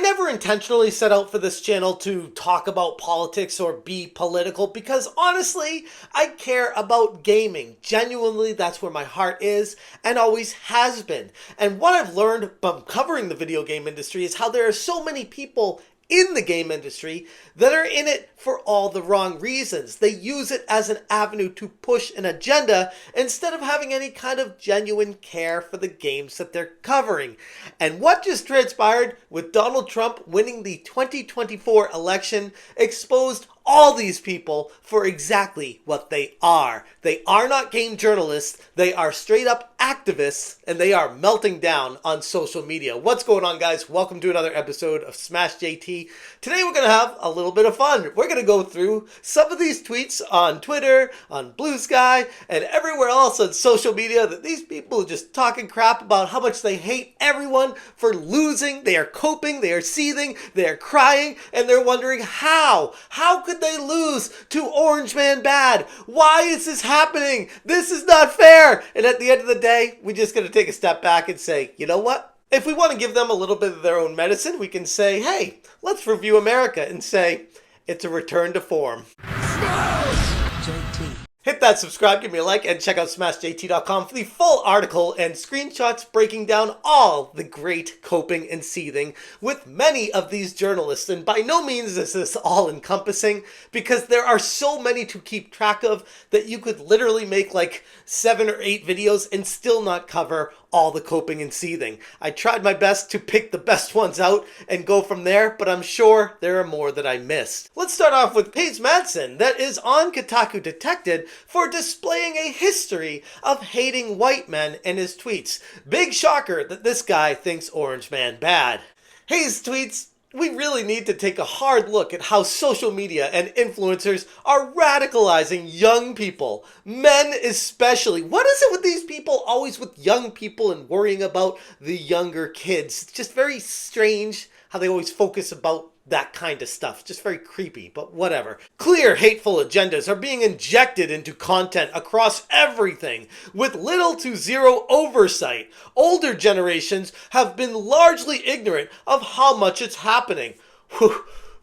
never intentionally set out for this channel to talk about politics or be political because honestly, I care about gaming. Genuinely, that's where my heart is and always has been. And what I've learned from covering the video game industry is how there are so many people in the game industry that are in it for all the wrong reasons. They use it as an avenue to push an agenda instead of having any kind of genuine care for the games that they're covering. And what just transpired with Donald Trump winning the 2024 election exposed all these people for exactly what they are. They are not game journalists, they are straight up activists, and they are melting down on social media. What's going on, guys? Welcome to another episode of Smash JT. Today we're going to have a little bit of fun. We're going to go through some of these tweets on Twitter, on Blue Sky, and everywhere else on social media that these people are just talking crap about how much they hate everyone for losing. They are coping, they are seething, they are crying, and they're wondering how could they lose to Orange Man Bad? Why is this happening? This is not fair. And at the end of the day, we're just going to take a step back and say, you know what? If we want to give them a little bit of their own medicine, we can say, hey, let's review America and say, it's a return to form. JT. Hit that subscribe, give me a like, and check out SmashJT.com for the full article and screenshots breaking down all the great coping and seething with many of these journalists. And by no means is this all-encompassing, because there are so many to keep track of that you could literally make like 7 or 8 videos and still not cover all the coping and seething. I tried my best to pick the best ones out and go from there, but I'm sure there are more that I missed. Let's start off with Paig Madson, that is on Kotaku Detected for displaying a history of hating white men in his tweets. Big shocker that this guy thinks Orange Man bad. His tweets: we really need to take a hard look at how social media and influencers are radicalizing young people, men especially. What is it with these people, always with young people and worrying about the younger kids? It's just very strange how they always focus about that kind of stuff. Just very creepy, but whatever. Clear hateful agendas are being injected into content across everything with little to zero oversight. Older generations have been largely ignorant of how much it's happening.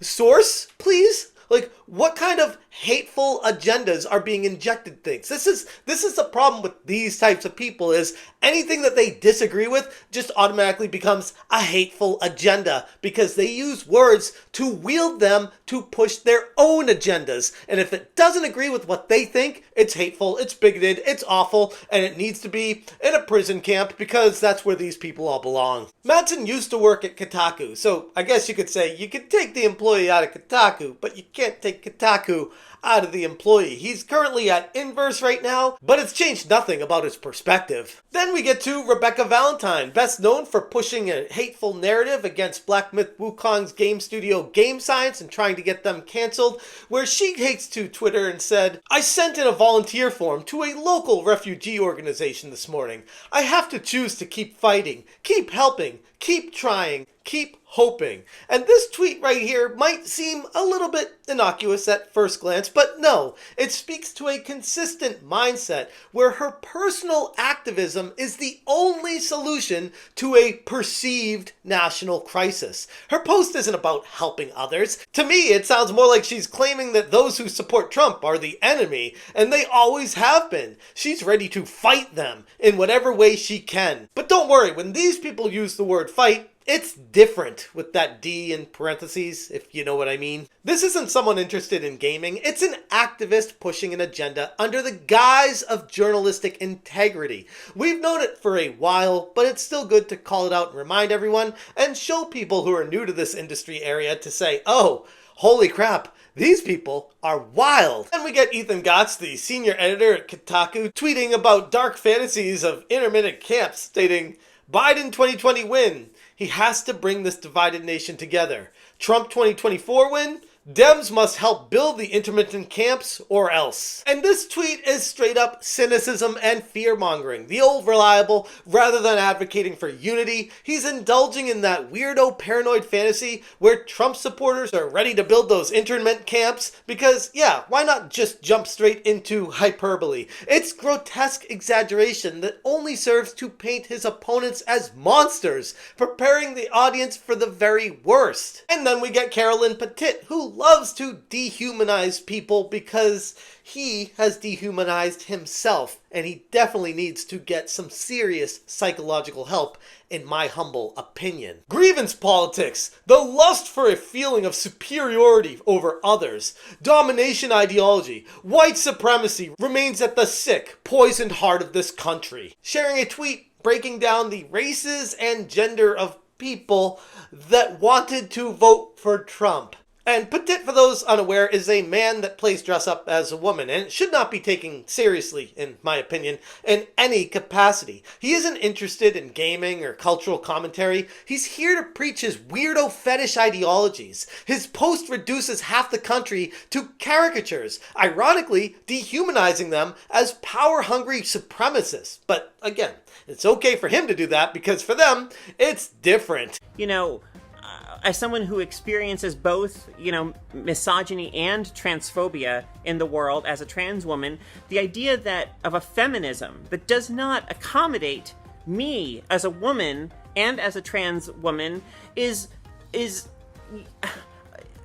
Source, please? Like, what kind of hateful agendas are being injected things? This is the problem with these types of people, is anything that they disagree with just automatically becomes a hateful agenda because they use words to wield them to push their own agendas. And if it doesn't agree with what they think, it's hateful, it's bigoted, it's awful, and it needs to be in a prison camp because that's where these people all belong. Madson used to work at Kotaku, so I guess you could say you could take the employee out of Kotaku, but you can't take Kotaku out of the employee. He's currently at Inverse right now, but it's changed nothing about his perspective. Then we get to Rebecca Valentine, best known for pushing a hateful narrative against Black Myth Wukong's game studio Game Science and trying to get them canceled, where she takes to Twitter and said, I sent in a volunteer form to a local refugee organization this morning. I have to choose to keep fighting, keep helping, keep trying, keep hoping. And this tweet right here might seem a little bit innocuous at first glance, but no, it speaks to a consistent mindset where her personal activism is the only solution to a perceived national crisis. Her post isn't about helping others. To me, it sounds more like she's claiming that those who support Trump are the enemy, and they always have been. She's ready to fight them in whatever way she can. But don't worry, when these people use the word fight, it's different with that D in parentheses, if you know what I mean. This isn't someone interested in gaming, it's an activist pushing an agenda under the guise of journalistic integrity. We've known it for a while, but it's still good to call it out and remind everyone and show people who are new to this industry area to say, oh, holy crap, these people are wild. And we get Ethan Gotts, the senior editor at Kotaku, tweeting about dark fantasies of intermittent camps, stating, Biden 2020 win. He has to bring this divided nation together. Trump 2024 win? Dems must help build the intermittent camps or else. And this tweet is straight up cynicism and fear-mongering. The old reliable, rather than advocating for unity, he's indulging in that weirdo paranoid fantasy where Trump supporters are ready to build those intermittent camps because, yeah, why not just jump straight into hyperbole? It's grotesque exaggeration that only serves to paint his opponents as monsters, preparing the audience for the very worst. And then we get Carolyn Petit, who loves to dehumanize people because he has dehumanized himself, and he definitely needs to get some serious psychological help, in my humble opinion. Grievance politics, the lust for a feeling of superiority over others, domination ideology, white supremacy remains at the sick, poisoned heart of this country. Sharing a tweet breaking down the races and gender of people that wanted to vote for Trump. And Petit, for those unaware, is a man that plays dress up as a woman, and should not be taken seriously, in my opinion, in any capacity. He isn't interested in gaming or cultural commentary. He's here to preach his weirdo fetish ideologies. His post reduces half the country to caricatures, ironically dehumanizing them as power-hungry supremacists. But again, it's okay for him to do that because for them, it's different. You know, as someone who experiences both, misogyny and transphobia in the world as a trans woman, the idea of a feminism that does not accommodate me as a woman and as a trans woman is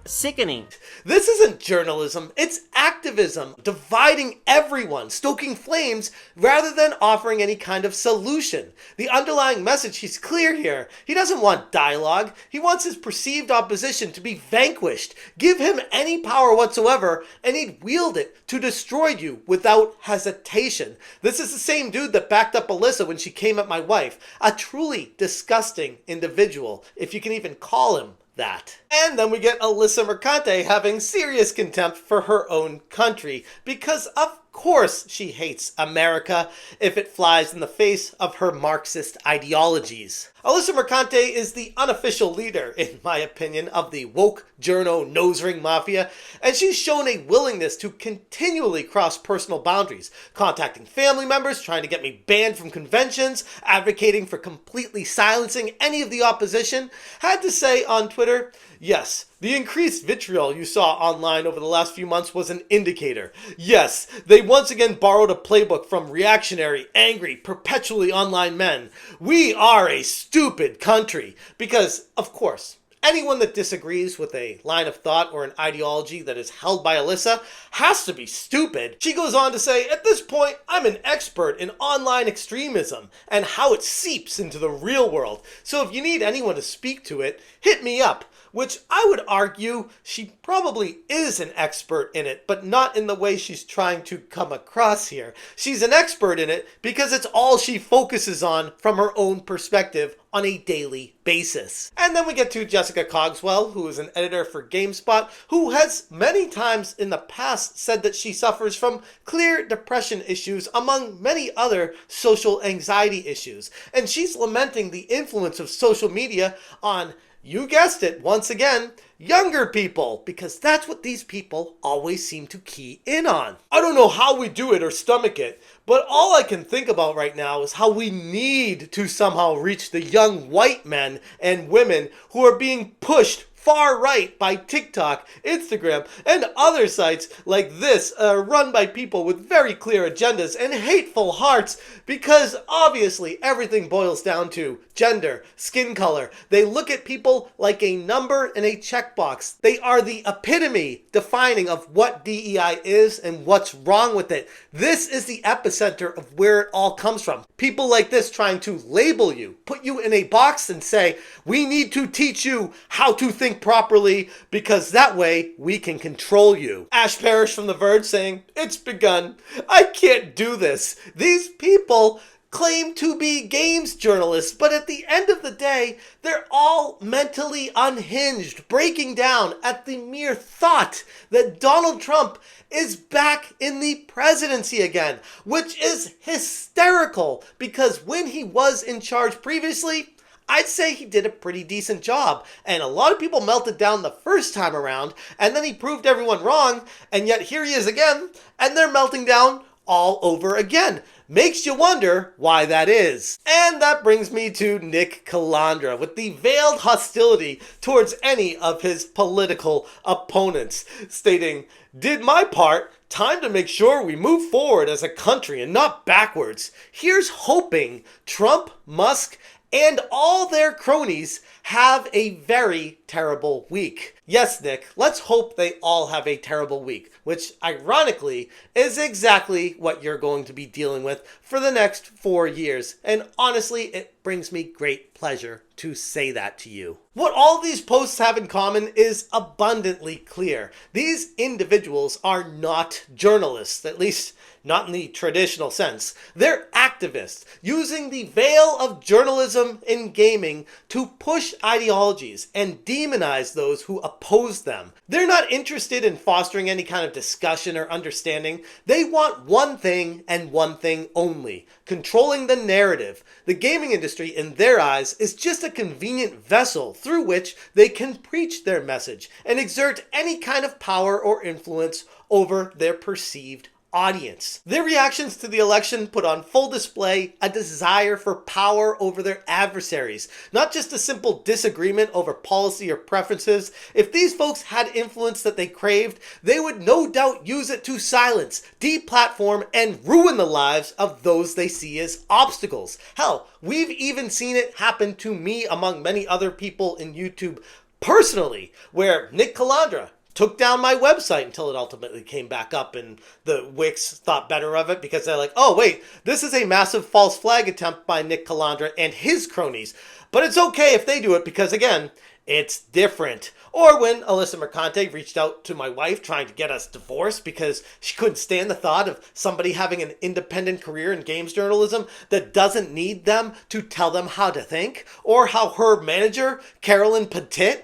sickening. This isn't journalism, it's activism, dividing everyone, stoking flames, rather than offering any kind of solution. The underlying message is clear here. He doesn't want dialogue. He wants his perceived opposition to be vanquished. Give him any power whatsoever, and he'd wield it to destroy you without hesitation. This is the same dude that backed up Alyssa when she came at my wife. A truly disgusting individual, if you can even call him that. And then we get Alyssa Marquez having serious contempt for her own country, because of course she hates America if it flies in the face of her Marxist ideologies. Alyssa Marquez is the unofficial leader, in my opinion, of the woke journo nose-ring mafia, and she's shown a willingness to continually cross personal boundaries, contacting family members, trying to get me banned from conventions, advocating for completely silencing any of the opposition. Had to say on Twitter, yes, the increased vitriol you saw online over the last few months was an indicator. Yes, they once again borrowed a playbook from reactionary, angry, perpetually online men. We are a stupid country. Because, of course, anyone that disagrees with a line of thought or an ideology that is held by Alyssa has to be stupid. She goes on to say, at this point, I'm an expert in online extremism and how it seeps into the real world. So if you need anyone to speak to it, hit me up. Which I would argue she probably is an expert in it, but not in the way she's trying to come across here. She's an expert in it because it's all she focuses on from her own perspective on a daily basis. And then we get to Jessica Cogswell, who is an editor for GameSpot, who has many times in the past said that she suffers from clear depression issues among many other social anxiety issues. And she's lamenting the influence of social media on, you guessed it, once again, younger people, because that's what these people always seem to key in on. I don't know how we do it or stomach it, but all I can think about right now is how we need to somehow reach the young white men and women who are being pushed far right by TikTok, Instagram, and other sites like this run by people with very clear agendas and hateful hearts, because obviously everything boils down to gender, skin color. They look at people like a number and a checkbox. They are the epitome defining of what DEI is and what's wrong with it. This is the epicenter of where it all comes from. People like this trying to label you, put you in a box and say, we need to teach you how to think properly because that way we can control you. Ash Parrish from The Verge saying, it's begun. I can't do this. These people claim to be games journalists, but at the end of the day, they're all mentally unhinged, breaking down at the mere thought that Donald Trump is back in the presidency again, which is hysterical because when he was in charge previously, I'd say he did a pretty decent job. And a lot of people melted down the first time around, and then he proved everyone wrong, and yet here he is again, and they're melting down all over again. Makes you wonder why that is. And that brings me to Nick Calandra with the veiled hostility towards any of his political opponents, stating, "Did my part. Time to make sure we move forward as a country and not backwards. Here's hoping Trump, Musk, and all their cronies have a very terrible week." Yes, Nick, let's hope they all have a terrible week, which ironically is exactly what you're going to be dealing with for the next 4 years. And honestly, it brings me great pleasure to say that to you. What all these posts have in common is abundantly clear. These individuals are not journalists, at least not in the traditional sense. They're activists, using the veil of journalism in gaming to push ideologies and demonize those who oppose them. They're not interested in fostering any kind of discussion or understanding. They want one thing and one thing only: controlling the narrative. The gaming industry, in their eyes, is just a convenient vessel through which they can preach their message and exert any kind of power or influence over their perceived audience. Their reactions to the election put on full display a desire for power over their adversaries, not just a simple disagreement over policy or preferences. If these folks had influence that they craved, they would no doubt use it to silence, deplatform, and ruin the lives of those they see as obstacles. Hell, we've even seen it happen to me among many other people in YouTube personally, where Nick Calandra took down my website until it ultimately came back up and the Wix thought better of it because they're like, oh wait, this is a massive false flag attempt by Nick Calandra and his cronies. But it's okay if they do it because, again, it's different. Or when Alyssa Marquez reached out to my wife trying to get us divorced because she couldn't stand the thought of somebody having an independent career in games journalism that doesn't need them to tell them how to think. Or how her manager, Carolyn Petit,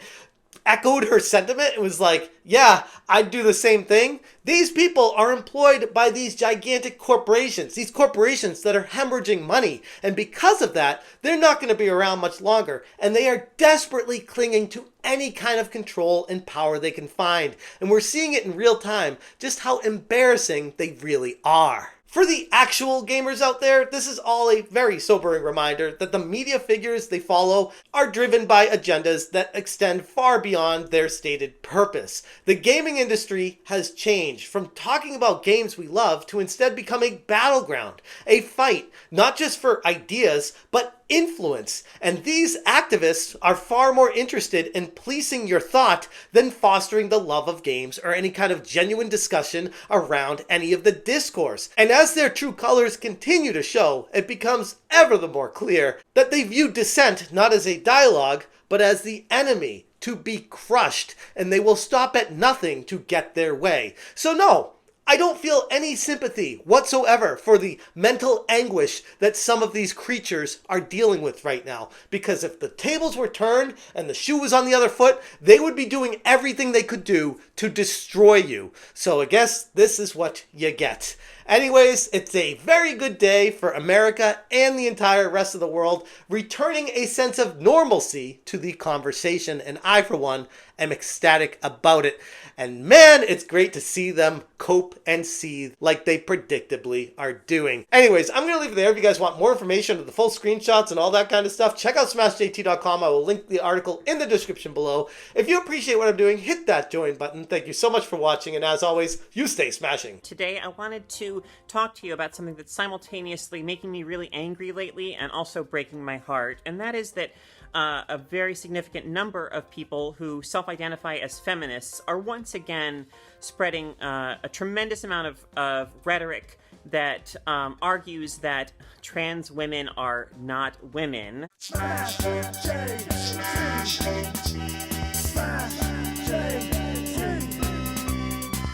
echoed her sentiment. It was like, yeah, I'd do the same thing. These people are employed by these gigantic corporations, these corporations that are hemorrhaging money. And because of that, they're not going to be around much longer. And they are desperately clinging to any kind of control and power they can find. And we're seeing it in real time, just how embarrassing they really are. For the actual gamers out there, this is all a very sobering reminder that the media figures they follow are driven by agendas that extend far beyond their stated purpose. The gaming industry has changed from talking about games we love to instead become a battleground, a fight, not just for ideas, but influence. And these activists are far more interested in policing your thought than fostering the love of games or any kind of genuine discussion around any of the discourse. And as their true colors continue to show, it becomes ever the more clear that they view dissent not as a dialogue, but as the enemy to be crushed, and they will stop at nothing to get their way. So no, I don't feel any sympathy whatsoever for the mental anguish that some of these creatures are dealing with right now. Because if the tables were turned and the shoe was on the other foot, they would be doing everything they could do to destroy you. So I guess this is what you get. Anyways, it's a very good day for America and the entire rest of the world, returning a sense of normalcy to the conversation. And I, for one, am ecstatic about it. And man, it's great to see them cope and seethe like they predictably are doing. Anyways, I'm going to leave it there. If you guys want more information of the full screenshots and all that kind of stuff, check out smashjt.com. I will link the article in the description below. If you appreciate what I'm doing, hit that join button. Thank you so much for watching. And as always, you stay smashing. Today, I wanted to talk to you about something that's simultaneously making me really angry lately and also breaking my heart. And that is that a very significant number of people who self-identify as feminists are once again spreading a tremendous amount of rhetoric that argues that trans women are not women. Smash JT. Smash JT.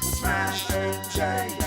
Smash JT.